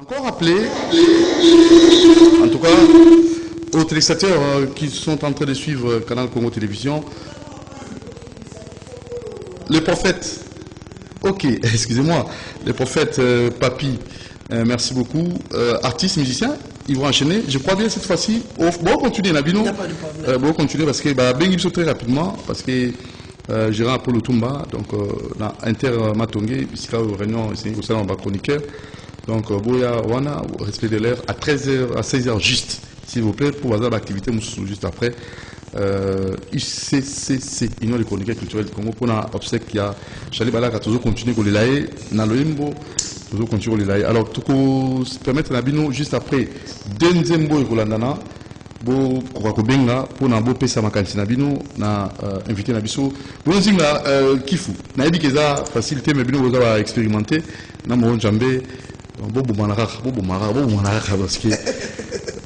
Encore rappeler, en tout cas, aux téléspectateurs qui sont en train de suivre Canal Congo Télévision, le prophète, ok, excusez-moi, le prophète Papi, merci beaucoup, artiste, musicien, ils vont enchaîner, je crois bien cette fois-ci, bon continuer Nabino, bon continuer parce que ben ils sont très rapidement, parce que Gérard Apollo Tumba, donc Inter Matongé, ici là au réunion, c'est au salon chroniqueur. Donc, Boya Wana, respect de l'heure, à 13h, à 16h juste, s'il vous plaît, pour avoir l'activité juste après. UCCC, Union des chroniqueurs culturels du Congo, pour l'obsèque qui a Chali Balak a toujours continué à l'élayer, Naloimbo, toujours continué à l'élayer. Alors, tout se permettre d'abino juste après, Denzembo et Kolandana, Bo Kokakobenga, pour n'abo pesa makansi nabino, na invité nabiso. Bon, Zinga, Kifu, na ebi keza facilité, mais bino vous avez expérimenté, na Moron Djambé. Bobo Manaraka, parce que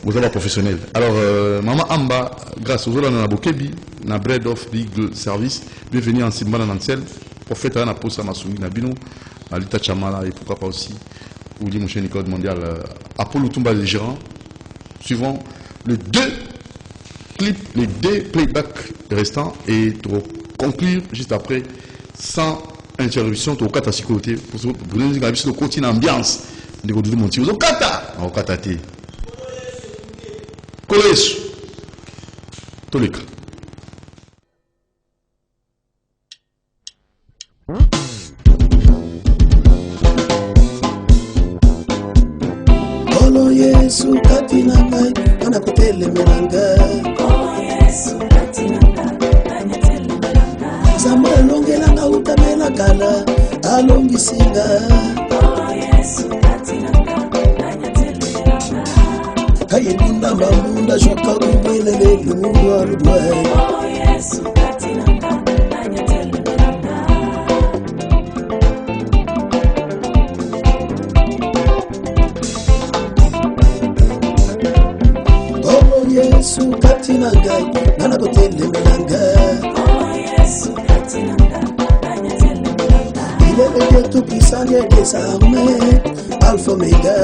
vous êtes professionnel. Alors, Maman Amba, grâce aux Olana Bokebi, na Bread of Big Service, bienvenue en Simba Nansel, prophète à la Posa Masumi Nabino, à l'Ita Chamala et pourquoi pas aussi, ou dit mon cher Nicole mondial, Apollo Tumba les gérants, suivant les 2 clips, les 2 playbacks restants et pour conclure juste après, sans interruption, au kata sécurité, pour nous dire que continue l'ambiance. De Godou Monti, au kata, au kata té. Collège. Tolika. Olo Yesu katina ngai, ana kutele melanga. Olo Yesu katina ngai, ana kutele melanga. Zamba longelanga utamela kala, alongisinga. Olo Yesu katina ngai, ana kutele melanga. Kayinda mbunda shoka kubelele luwa rubwe. Olo Yesu katina ngai, ana kutele melanga. Olo Yesu katina ngai, ana kutele melanga. Olo Yesu katina ngai, ana kutele melanga. Il est le Dieu tout-puissant des armées, Alpha Omega.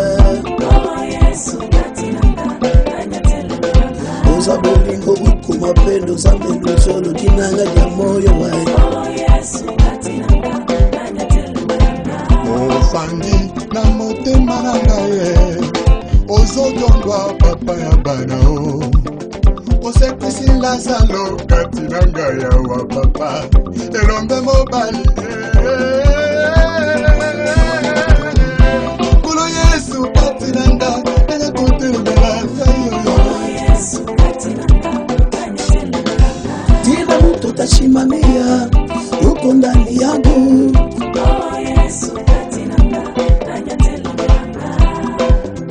Olo Yesu katina ngai, ana kutele melanga. Oza bolingo bukuma pendo zambe luzolo kinanga ya moyo wae. Olo Yesu katina ngai, ana kutele melanga. ofandi na motema na ngai ozodondwa papa ya bana o osekisi lazalo kati na ngai awa papa elombe mobali kolo yesu kati na ngai enakotelemela Olo Yesu katina ngai, ana kutele melanga. Tina muto tashimamia uko ndani yangu. Olo Yesu katina ngai, ana kutele melanga.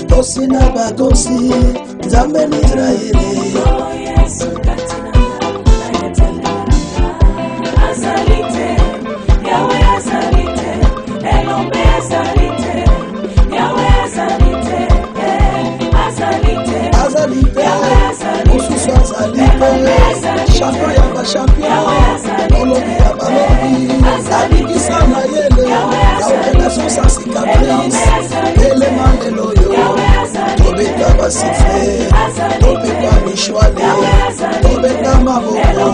Tosi na bagosi nzambe ni Israeli. Olo Yesu katina ngai, ana kutele melanga. Azalite, Yahweh azalite, Elombe azalite, Yahweh azalite, azalite. Azalite, Yahweh azalite, Osusu azalite, champion ya bashampion, olobi ya balobi, abikisa na yele, na opération sans cicatrice, élément de l'oyo, tobeta basife, tobeta mishwale, tobeta maboko,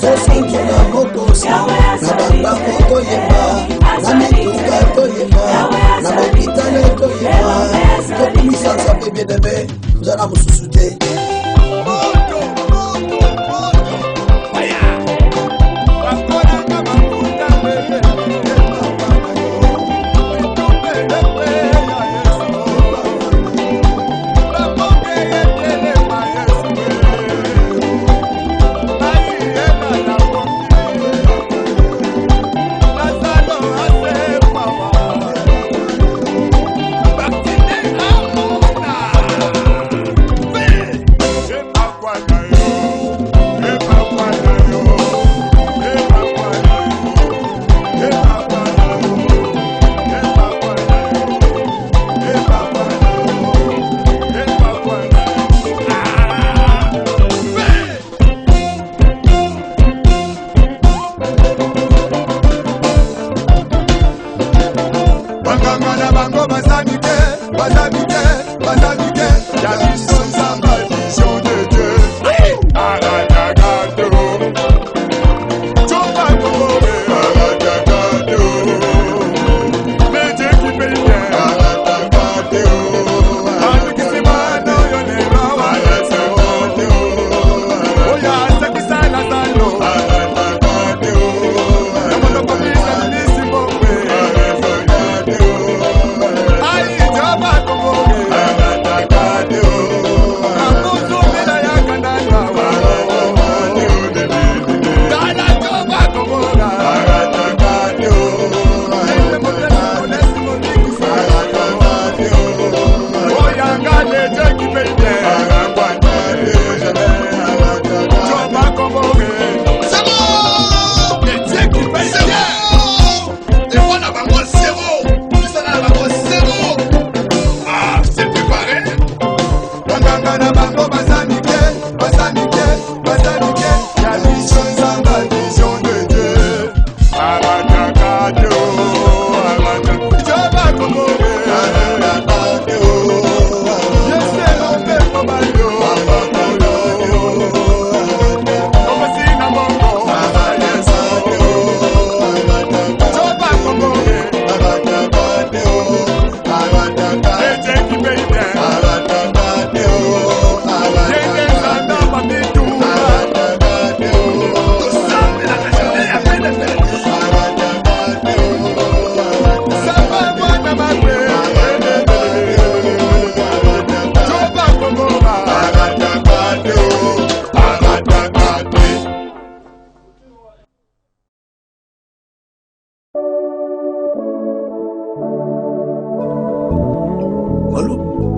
tosunzola mokosi, na bandako toyeba, na mituka toyeba, na bopitale toyeba, tokumisa nzambe biedebe, nzala mosusu te. Ay,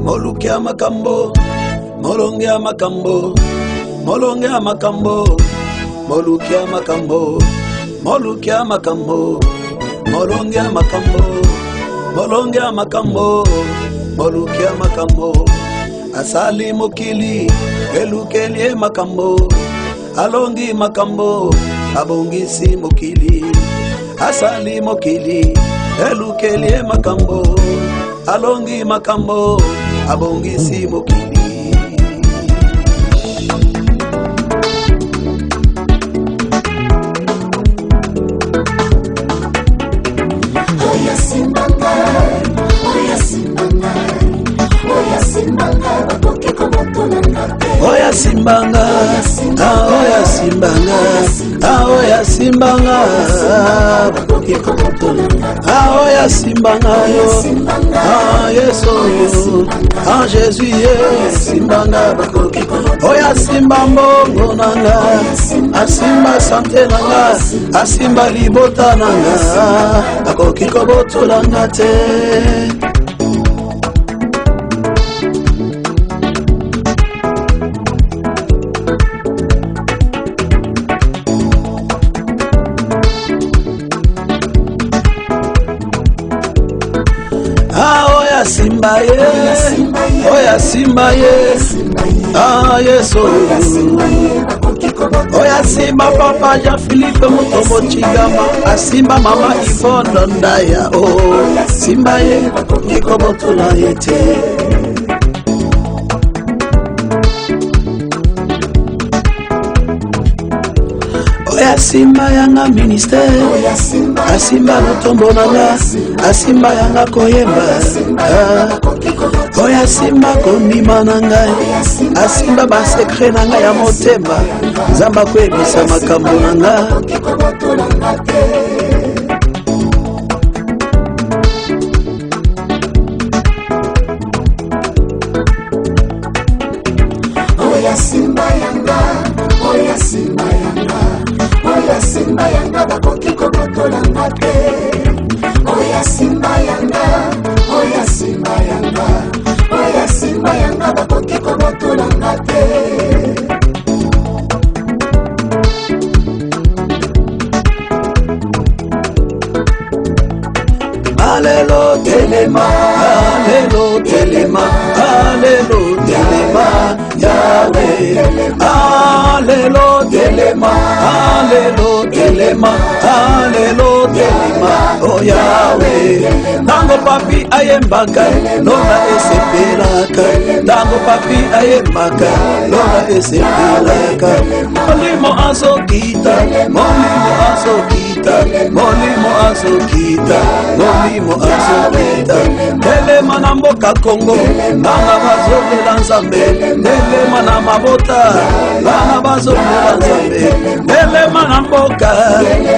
molukia makambo, molongea makambo, molongea makambo, molukia makambo, molukia makambo, molongea makambo, molongea makambo, molukia makambo, asali mokili, elukelie makambo, alongi makambo, abongisi mokili, asali mokili, elukelie makambo, alongi makambo, abongisi mokili. Oya simbanga, oya simbanga, oya simbanga, bakoki komotolanga. Oya simbanga, oya simbanga, oya simbanga, bakoki komotolanga. Oya simbanga yo, Yesu yo, Jésus ye, simbanga bakoki komotolanga. Oya simba mbongo nanga, asimba sante nanga, asimba libota nanga, bakoki komotolanga te. Oya simba ye, oya simba ye, Yesu. Oya simba papa Jean Philippe Mutombo Chigama, asimba mama Yvonne Ndaya, simba ye, ikobotula yete. Oya simba yanga ministère, asimba lutombo nanga, asimba yanga koyemba. Oya simba kondima nanga, asimba basekre nanga ya motema, zamba kwebisa makambo nanga. Oya simba yanga, oya simba yanga, oya simba yanga, bakoki komotolanga te. Oya simba yanga, oya simba yanga, oya simba yanga, bakoki komotolanga te. Alelo telema, alelo telema, alelo telema, Yahweh. Alelo telema, alelo telema, alelo telema, oh Yahweh. Tango papi ayembaka, lona esepelaka. Tango papi ayembaka, lona esepelaka. Molimo azokita, molimo azokita, molimo azokita, molimo azokita. Telema na mboka Kongo, bana bazolela Nzambe. Telema na mabota, bana bazolela Nzambe. Telema na mboka,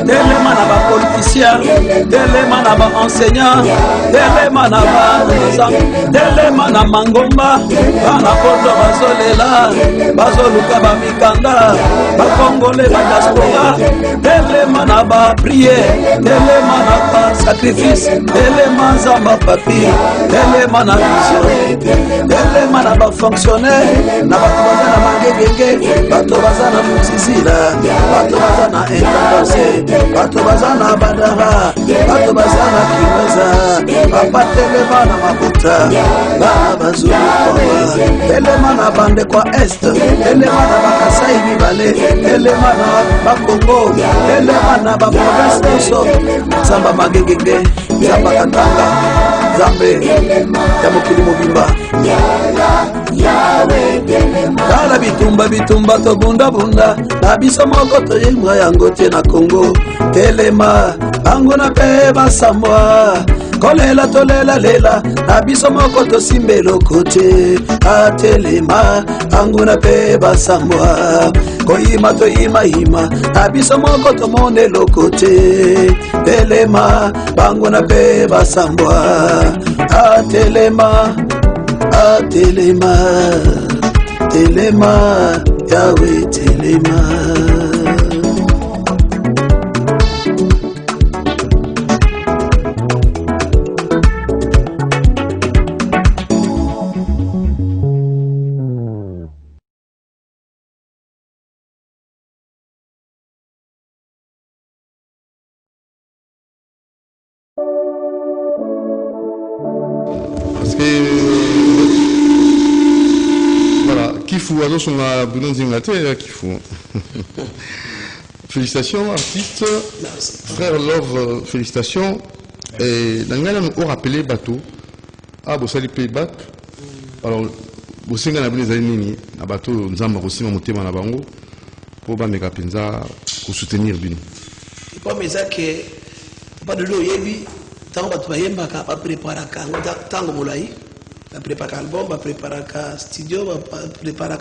telema na bapolitisien, telema na baenseignant, telema na banzambe, telema na mangomba, bana poto bazolela, bazoluka bamikanda, bakongole badiaspora. Telema na bapriere, telema na basacrifice, telema nzamba papi, telema na vision, telema na bafonctionnaire, na bato baza na mangegenge, bato baza na musisila, bato baza na intendance, bato baza na badara, bato baza na kimweza, papa telema na mabuta, bana bazulukoa, telema na bande kwa est, telema na bakasai mibale, telema na bakongo, telema na baprovince nyonso, zamba magegenge, zamba katanga, zambe ya mokili mobimba. Kala bitumba bitumba to bunda bunda, na biso moko toyembwa yango te na Kongo. Telema bango na pe basamwa, kolela tolela lela, na biso moko tosimbe lokote. Atelema bango na pe basamwa, koyima toyima yima, na biso moko tomone lokote. Telema bango na pe basamwa, atelema, atelema, telema, Yahweh telema. Kifu, alors son a besoin d'inglaterre, Kifu. Félicitations, artiste. Frère Love, félicitations. Et dans le on a rappelé bateau. Ah, vous allez payer bac. Alors, vous savez que vous avez mis un bateau, nous avons aussi monté dans la bango pour soutenir Bino. Et comme ça, pas de l'eau, tant que tu vas pas préparer tant que moulay, pas préparer album, pas préparer studio, pas préparer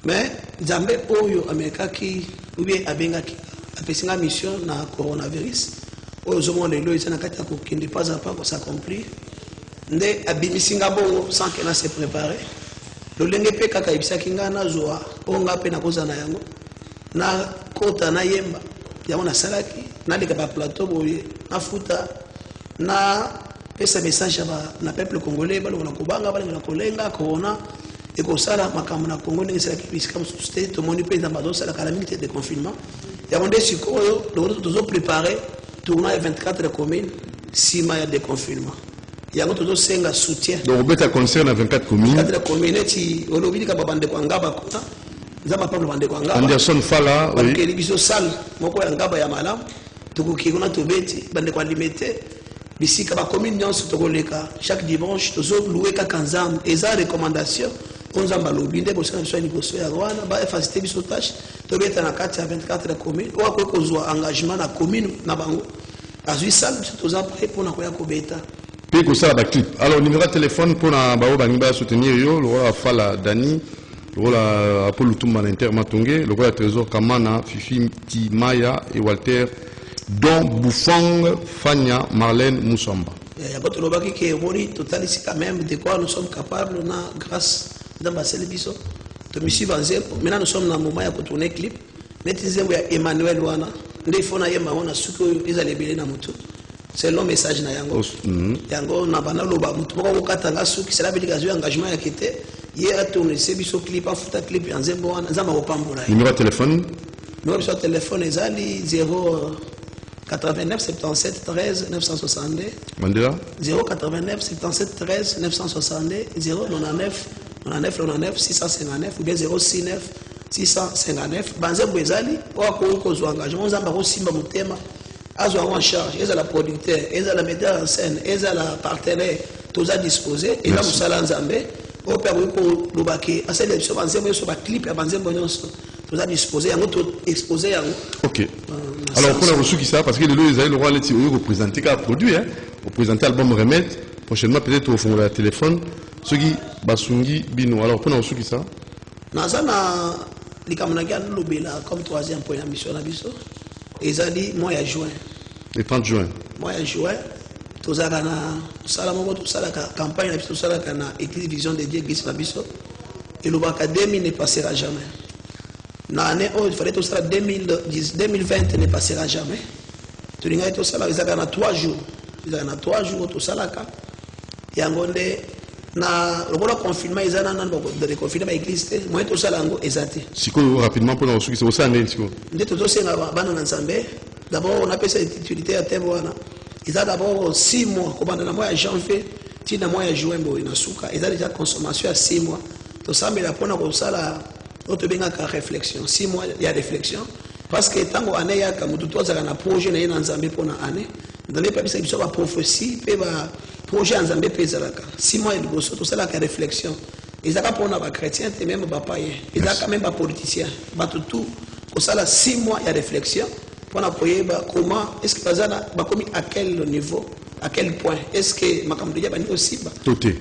mais Zambé Oyo Américain qui ou bien Abenga qui a fait une mission na coronavirus. Oyo zomo lelo ils na kati ko kindi pas à pas pour s'accomplir. Nde abimisinga bongo sans qu'elle se préparer. Le lenge pe kaka ibisa kinga na zoa onga pe na koza na yango na kota na yemba yango na salaki na de ba plateau boye na futa na pesa message na peuple congolais balo na kubanga balo na kolenga corona et comme ça la makambo na Congo ni c'est la qui comme c'était tout le monde peut dans bateau ça la calamité de confinement yango nde sikoyo le tozo préparer tournoi 24 de communes 6 mois de confinement. Il y a un autre senga soutien. Donc, vous êtes concerne à 24 communes. 24 communes, qui ont oublié que bande de Kwangaba, nous avons pas bande de Kwangaba. Anderson Fala, oui. Parce que les salles, moko Yangaba Yamalam, tout qui on a tobeti, bande de Kwalimete, ici que la commune nyonso tokoleka chaque dimanche, tozo louer ka kanzam, et ça recommandation, on a balobi nde bossa biso ni bosso ya Rwanda, ba faciliter biso tâche, tobeta na 4 à 24 communes, ou quoi ko zo engagement na commune na bango. Azui salle, tozo prêt pour na koya kobeta. Puis que ça, clip. Alors, numéro de téléphone pour la soutenir yo, le roi Fala Dani, le roi Apollo Toumba Inter Matongé, le roi Trésor Kamana, Fifi Timaya et Walter Don Bouffang, Fania, Marlène Moussamba. Il y a d'autres lobaki qui est total ici quand même de quoi nous sommes capables grâce à Marcel Bisso. Maintenant nous sommes dans le moment où tourner clip. Nous avons Emmanuel Wana, nous avons Emmanuel Suko, ils allaient bien dans moto. C'est le message na yango. Yango na bana loba mutu moko katanga suki c'est la bélication engagement ya kete hier tourner c'est biso clip afuta clip ya nzembo wana nzamba ko pambola. Numéro de téléphone. Numéro de téléphone ezali 0 89 77 13 962. Mandela 089 77 13 962 099 99 99 659 ou bien 069 659 banzembo ezali wako ko zo engagement nzamba ko simba mutema azo en charge, ils ont la producteur, ils ont la metteur en scène, ils ont la partenaire, tous à disposer. Et là, vous allez en Zambé, au père Wiko Lubaki, à cette émission, vous avez un clip, vous avez tous à disposer, vous avez exposé. Ok. Alors, pour la ressource qui ça, parce que les lois, le roi, ils vont présenter un produit, vous présenter l'album Remède, prochainement, peut-être au fond de la téléphone, ceux qui Basungi Bino. Alors, pour la ressource qui ça, Nazana, les Kamunagan Lubela, comme troisième point de mission, ils ont dit, moi, il y a juin. Le 30 juin. Moi, il y a juin. Tout ça, la campagne, tout ça, la église Vision de Dieu, église Nabiso. Et le Bakademi ne passera jamais. L'année où il fallait tout ça, 2020 ne passera jamais. Tout le tout ça, ils ont 3 jours. Ils ont 3 jours, tout ça, là. Et en Gonde, le confinement, ils ont de confinement l'église. Moi, tout ça, là, ils ont été. Si vous rapidement pour nous, c'est aussi un édition. D'abord, on appelle ça utilité à Témoana. Ils ont d'abord 6 mois. Comme dans le mois de janvier, dans le mois de juin, ils ont déjà consommation à 6 mois. Tout ça, mais la première chose, c'est une réflexion. 6 mois, il y a réflexion. Parce que tant qu'on a un projet dans Zambie pour une année, dans les pays, il y a une prophétie, un projet en Zambie, 6 mois, il y a tout ça, la réflexion. Ils ont pour les chrétiens, et même les païens. Ils ont quand même les politiciens. Tout. Pour ça, 6 mois, il y a réflexion. Pour appuyer comment, est-ce que à quel niveau, à quel point, est-ce que ma campagne est aussi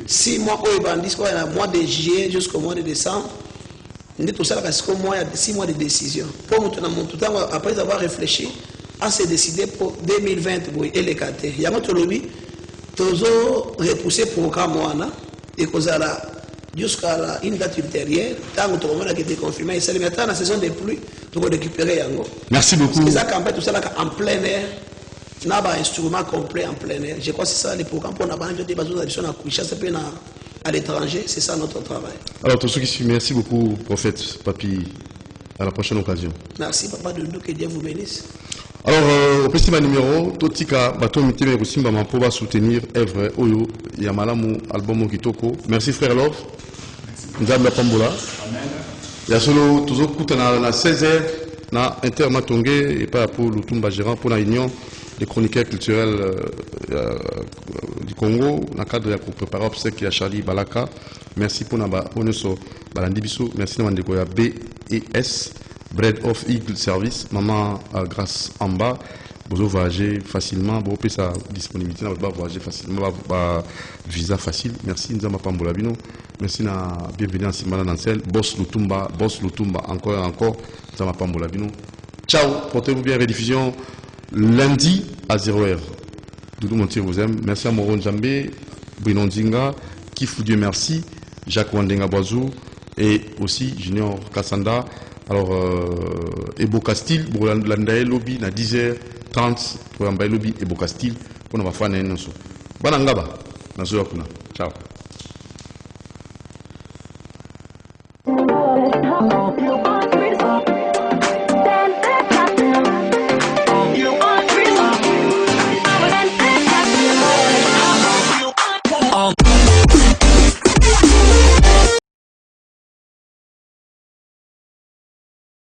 6 mois, au mois de juillet jusqu'au mois de décembre, tout ça, c'est 6 mois de décision. Pour tout le temps, après avoir réfléchi, à se décider pour 2020 et les cartes. Il y a notre lobby, toujours repoussé le programme et qu'on a jusqu'à une date ultérieure, tant que tout le monde a été confirmé, c'est maintenant la saison des pluies, pour récupérer Yango. Merci beaucoup. Parce que ça campagne tout ça là en plein air, on a un instrument complet en plein air. Je crois que c'est ça les programmes pour avoir des besoins d'addition à Koucha, c'est à l'étranger, c'est ça notre travail. Alors tous ceux qui suivent, merci beaucoup, prophète Papi. À la prochaine occasion. Merci papa de nous, que Dieu vous bénisse. Alors, au petit numéro, Totika, Bato Miteme Rosimba Mampo va soutenir Evre Oyo, Yamalamu, album Kitoko. Merci frère Love. Nzambe Pambola. Il y a solo toujours coûte na 16h na Intermatongé et pas pour Lutumba gérant pour la union des chroniqueurs culturels du Congo dans le cadre de la préparer obsèque à Charlie Balaka. Merci pour naba oneso balandi biso. Merci na ndeko ya BES Bread of Eagle Service maman grâce en bas. Vous voyagez facilement, vous avez sa disponibilité, vous voyager facilement, visa facile. Merci Nzamba Pambola Bino. Merci na bienvenue en Simana Nansel. Boss Lutumba, encore et encore. Nzamba Pambola Bino. Ciao, portez-vous bien, rediffusion lundi à 0h. Doudou Montier vous aime. Merci à Moron Djambé, Bruno Nzinga, Kifou Dieu merci, Jacques Wandenga Boazou et aussi Junior Kassanda. Alors, Ebo Castil, pour l'andaye lobby, na 10h30, pour l'andaye lobby, Ebo Castil, pour nous faire un annoncement. Bonne angaba, na zoya kuna. Ciao.